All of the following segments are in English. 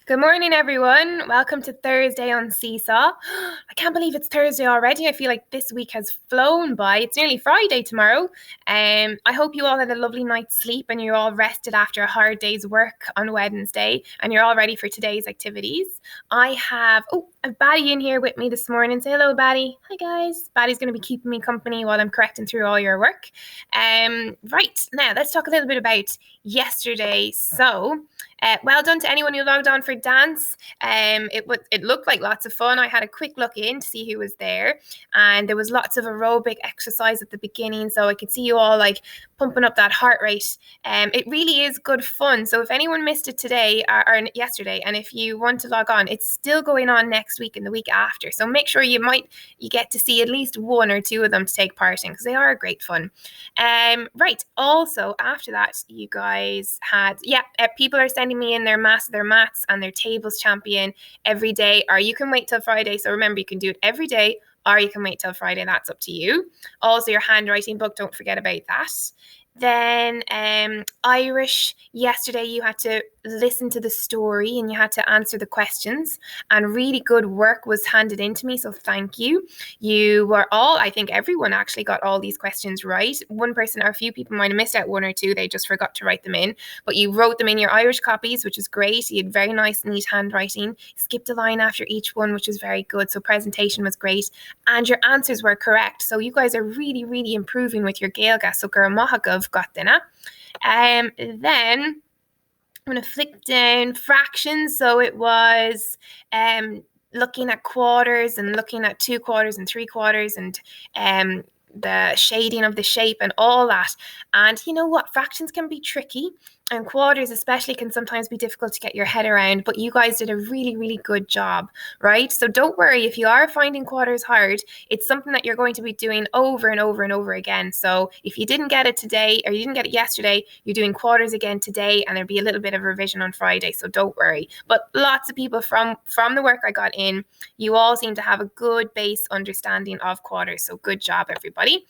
Good morning, everyone. Welcome to Thursday on Seesaw. I can't believe it's Thursday already. I feel like this week has flown by. It's nearly Friday tomorrow. I hope you all had a lovely night's sleep and you're all rested after a hard day's work on Wednesday and you're all ready for today's activities. I have Batty in here with me this morning. Say hello, Batty. Hi, guys. Batty's going to be keeping me company while I'm correcting through all your work. Right, now let's talk a little bit about yesterday. So, well done to anyone who logged on for dance. It looked like lots of fun. I had a quick look in to see who was there, and there was lots of aerobic exercise at the beginning, so I could see you all like pumping up that heart rate. It really is good fun. So if anyone missed it today or yesterday, and if you want to log on, it's still going on next week and the week after. So make sure you get to see at least one or two of them to take part in because they are great fun. Right. Also, after that, you guys had people are sending me in their mats and their tables champion every day, or you can wait till Friday. So remember, you can do it every day, or you can wait till Friday. That's up to you. Also, your handwriting book, don't forget about that. Then Irish, yesterday you had to listen to the story and you had to answer the questions, and really good work was handed in to me, so thank you. You were all, I think everyone actually got all these questions right. One person or a few people might have missed out one or two, they just forgot to write them in, but you wrote them in your Irish copies, which is great. You had very nice, neat handwriting. Skipped a line after each one, which was very good, so presentation was great, and your answers were correct. So you guys are really, really improving with your Gaeilge, so gur maithagah got dinner. Then I'm going to flick down fractions. So it was looking at quarters and looking at 2 quarters and 3 quarters and the shading of the shape and all that. And you know what? Fractions can be tricky, and quarters especially can sometimes be difficult to get your head around, but you guys did a really, really good job, right? So don't worry if you are finding quarters hard. It's something that you're going to be doing over and over and over again. So if you didn't get it today or you didn't get it yesterday, you're doing quarters again today, and there'll be a little bit of revision on Friday, so don't worry. But lots of people from the work I got in, you all seem to have a good base understanding of quarters, so good job, everybody.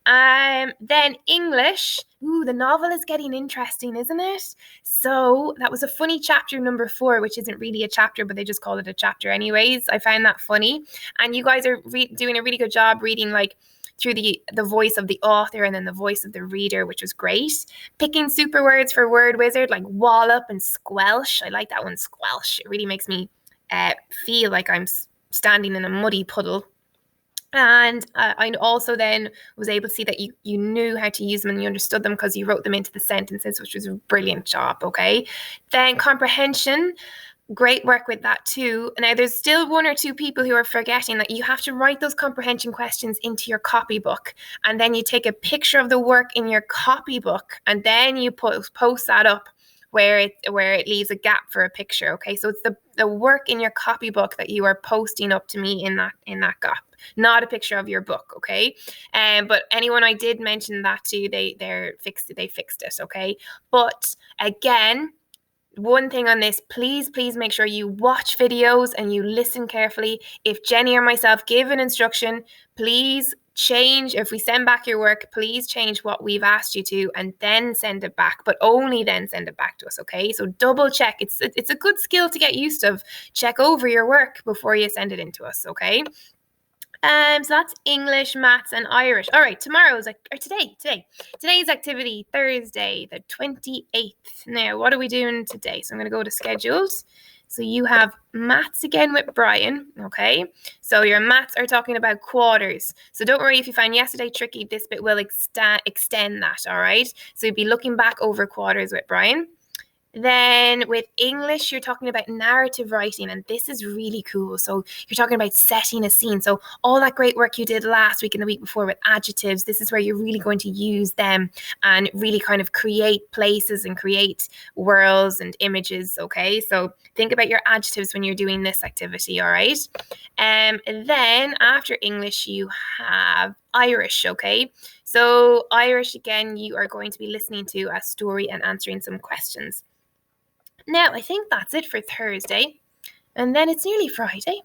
Then English. The novel is getting interesting, isn't it? So that was a funny chapter number 4, which isn't really a chapter, but they just call it a chapter anyways. I found that funny. And you guys are doing a really good job reading like through the voice of the author and then the voice of the reader, which was great. Picking super words for Word Wizard like wallop and squelch. I like that one, squelch. It really makes me feel like I'm standing in a muddy puddle. And I also then was able to see that you knew how to use them and you understood them because you wrote them into the sentences, which was a brilliant job, okay? Then comprehension, great work with that too. Now, there's still 1 or 2 people who are forgetting that you have to write those comprehension questions into your copybook, and then you take a picture of the work in your copybook, and then you post that up where it leaves a gap for a picture, okay? So it's the work in your copybook that you are posting up to me in that gap, not a picture of your book, okay? But anyone I did mention that to, they fixed it, okay? But again, one thing on this, please make sure you watch videos and you listen carefully. If Jenny or myself give an instruction, please change. If we send back your work, please change what we've asked you to and then send it back, but only then send it back to us, okay? So double check. It's a good skill to get used to. Check over your work before you send it in to us, okay? So that's English, maths, and Irish. All right, today's activity, Thursday, the 28th. Now, what are we doing today? So I'm going to go to schedules. So you have maths again with Brian, okay? So your maths are talking about quarters. So don't worry if you find yesterday tricky, this bit will extend that, all right? So you'll be looking back over quarters with Brian. Then with English, you're talking about narrative writing, and this is really cool. So you're talking about setting a scene. So all that great work you did last week and the week before with adjectives, this is where you're really going to use them and really kind of create places and create worlds and images, okay? So think about your adjectives when you're doing this activity, all right? And then after English, you have Irish, okay? So Irish, again, you are going to be listening to a story and answering some questions. Now, I think that's it for Thursday, and then it's nearly Friday.